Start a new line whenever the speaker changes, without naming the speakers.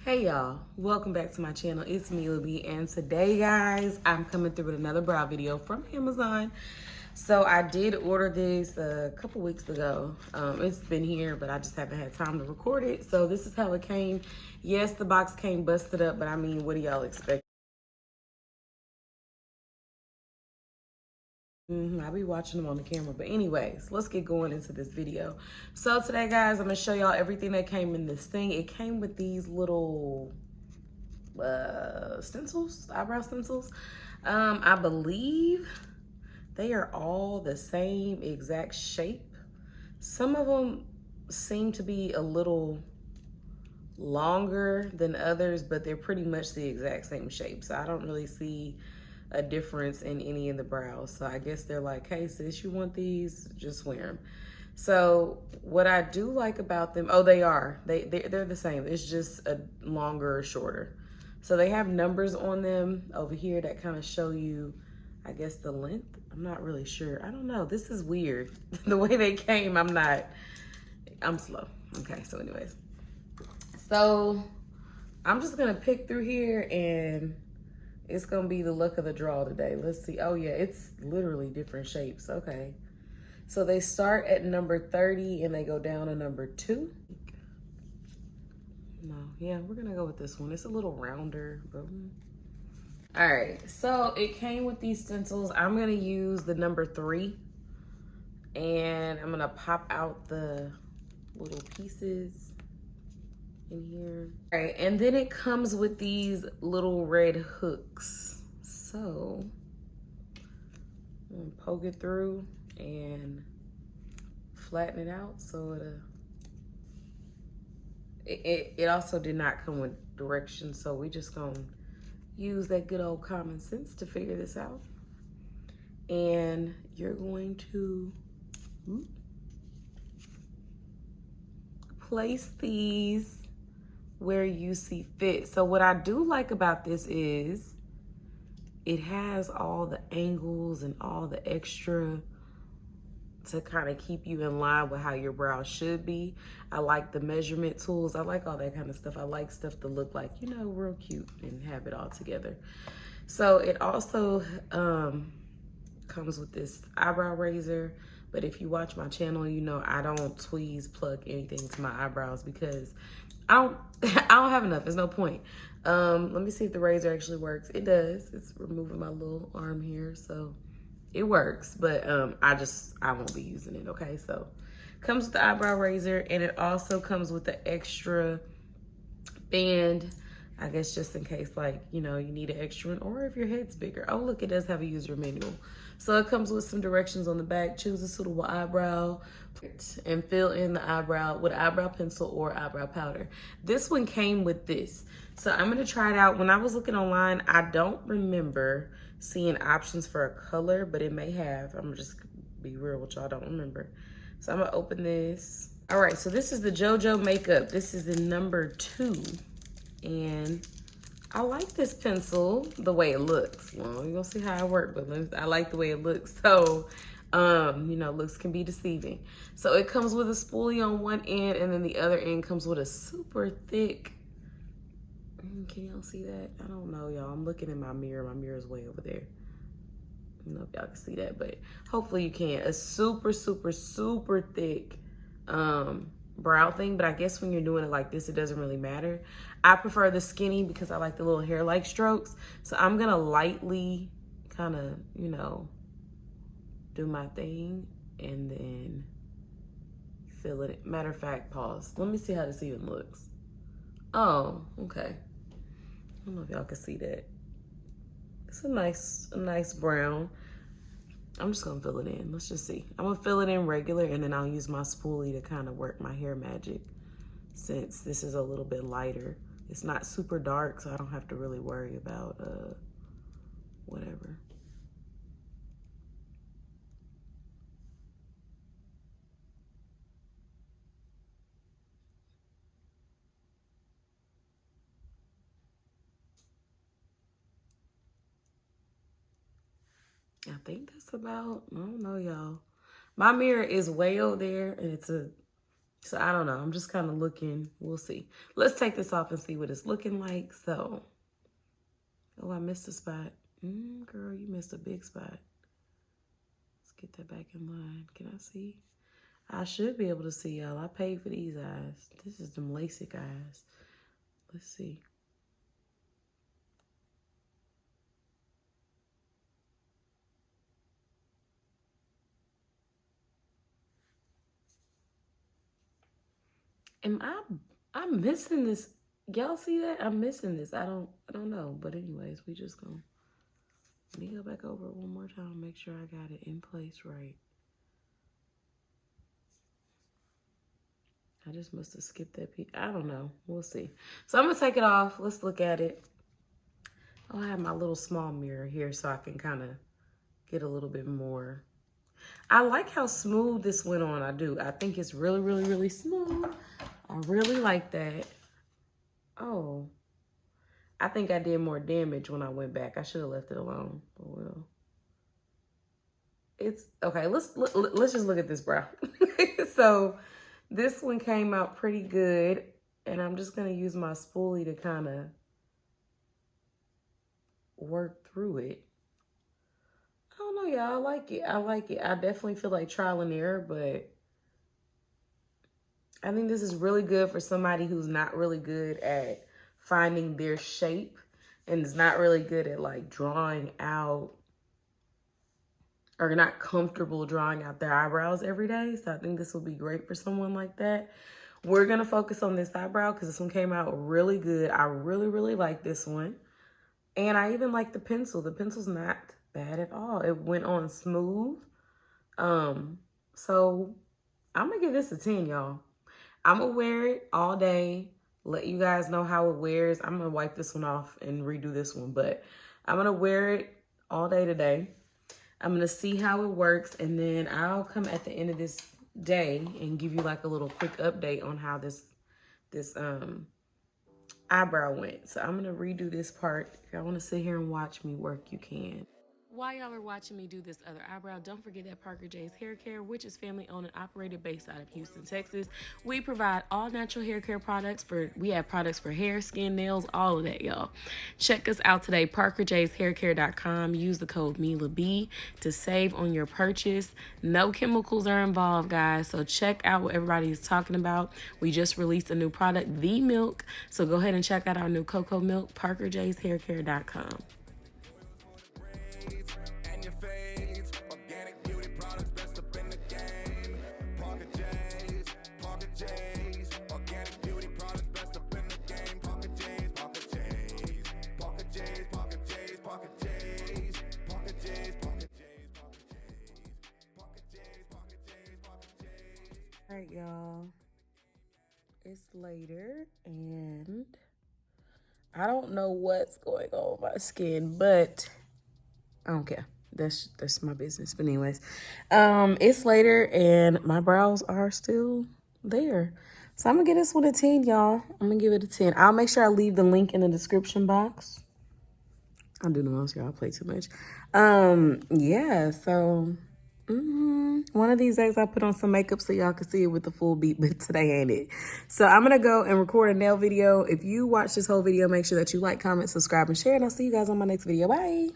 Hey y'all, welcome back to my channel. It's me, Libby, and today, guys, I'm coming through with another brow video from Amazon. So I did order this a couple weeks ago. It's been here, but I just haven't had time to record it. So this is how it came. Yes, the box came busted up, but I mean, what do y'all expect? I'll be watching them on the camera. But anyways, let's get going into this video. So today, guys, I'm gonna show y'all everything that came in this thing. It came with these little stencils, eyebrow stencils. I believe they are all the same exact shape. Some of them seem to be a little longer than others, but they're pretty much the exact same shape. So I don't really see a difference in any of the brows. So I guess they're like, hey sis, you want these? Just wear them. So what I do like about them, oh, they're the same. It's just a longer or shorter. So they have numbers on them over here that kind of show you, I guess, the length. I'm not really sure. I don't know. This is weird. The way they came, I'm slow. Okay, so anyways. So I'm just gonna pick through here and it's gonna be the luck of the draw today. Let's see. Oh yeah, it's literally different shapes. Okay. So they start at number 30 and they go down to number 2. No, yeah, we're gonna go with this one. It's a little rounder, but all right. So it came with these stencils. I'm gonna use the number 3 and I'm gonna pop out the little pieces in here. All right, and then it comes with these little red hooks. So I'm gonna poke it through and flatten it out so it also did not come with directions, so we just gonna use that good old common sense to figure this out. And you're going to place these where you see fit. So what I do like about this is it has all the angles and all the extra to kind of keep you in line with how your brows should be. I like the measurement tools. I like all that kind of stuff. I like stuff to look like, you know, real cute and have it all together. So it also comes with this eyebrow razor. But if you watch my channel, you know I don't tweeze, pluck anything to my eyebrows because I don't I don't have enough. There's no point. Let me see if the razor actually works. It does. It's removing my little arm here, so it works, but I won't be using it. Okay, so comes with the eyebrow razor, and it also comes with the extra band, I guess, just in case, like, you know, you need an extra one, or if your head's bigger. Oh look, it does have a user manual. So it comes with some directions on the back. Choose a suitable eyebrow and fill in the eyebrow with eyebrow pencil or eyebrow powder. This one came with this, so I'm gonna try it out. When I was looking online, I don't remember seeing options for a color, but it may have. I'm just be real with y'all, I don't remember. So I'm gonna open this. All right, so this is the JoJo Makeup. This is the number 2. And I like this pencil, the way it looks. Well, you're gonna see how it works, but I like the way it looks. So, you know, looks can be deceiving. So it comes with a spoolie on one end, and then the other end comes with a super thick, can y'all see that? I don't know, y'all. I'm looking in my mirror. My mirror is way over there. I don't know if y'all can see that, but hopefully you can. A super, super, super thick brow thing, but I guess when you're doing it like this, it doesn't really matter. I prefer the skinny because I like the little hair-like strokes. So I'm gonna lightly kind of, you know, do my thing and then fill it. Matter of fact, pause. Let me see how this even looks. Oh, okay. I don't know if y'all can see that. It's a nice brown. I'm just gonna fill it in. Let's just see. I'm gonna fill it in regular, and then I'll use my spoolie to kind of work my hair magic, since this is a little bit lighter. It's not super dark, so I don't have to really worry about whatever. I think that's about, I don't know, y'all. My mirror is way over there, and it's a So I don't know. I'm just kind of looking. We'll see. Let's take this off and see what it's looking like. So, oh, I missed a spot. Girl, you missed a big spot. Let's get that back in line. Can I see? I should be able to see, y'all. I paid for these eyes. This is them LASIK eyes. Let's see. I'm missing this. Y'all see that? I'm missing this. I don't know. But anyways, we just gonna, let me go back over it one more time, make sure I got it in place right. I just must have skipped that piece. I don't know. We'll see. So I'm gonna take it off. Let's look at it. Oh, I have my little small mirror here so I can kind of get a little bit more. I like how smooth this went on. I do. I think it's really, really, really smooth. I really like that. Oh, I think I did more damage when I went back. I should have left it alone. Oh, well. It's okay. Let's just look at this brow. So this one came out pretty good, and I'm just gonna use my spoolie to kind of work through it. I don't know, y'all. I like it. I like it. I definitely feel like trial and error, but I think this is really good for somebody who's not really good at finding their shape and is not really good at like drawing out or not comfortable drawing out their eyebrows every day. So I think this will be great for someone like that. We're going to focus on this eyebrow because this one came out really good. I really, really like this one. And I even like the pencil. The pencil's not bad at all. It went on smooth. So I'm going to give this a 10, y'all. I'm going to wear it all day, let you guys know how it wears. I'm going to wipe this one off and redo this one, but I'm going to wear it all day today. I'm going to see how it works, and then I'll come at the end of this day and give you like a little quick update on how this eyebrow went. So I'm going to redo this part. If y'all want to sit here and watch me work, you can. While y'all are watching me do this other eyebrow, don't forget that Parker J's Hair Care, which is family owned and operated based out of Houston, Texas. We provide all natural hair care products. We have products for hair, skin, nails, all of that, y'all. Check us out today, parkerjshaircare.com. Use the code MILAB to save on your purchase. No chemicals are involved, guys, so check out what everybody is talking about. We just released a new product, The Milk, so go ahead and check out our new cocoa milk, parkerjshaircare.com. All right, y'all, it's later and I don't know what's going on with my skin, but I don't care. That's my business. But anyways, it's later and my brows are still there. So I'm gonna give this one a 10, y'all. I'm gonna give it a 10. I'll make sure I leave the link in the description box. I'll do the most, y'all. I play too much. Yeah, so one of these days I'll put on some makeup so y'all can see it with the full beat, but today ain't it. So I'm gonna go and record a nail video. If you watch this whole video, make sure that you like, comment, subscribe, and share, and I'll see you guys on my next video. Bye.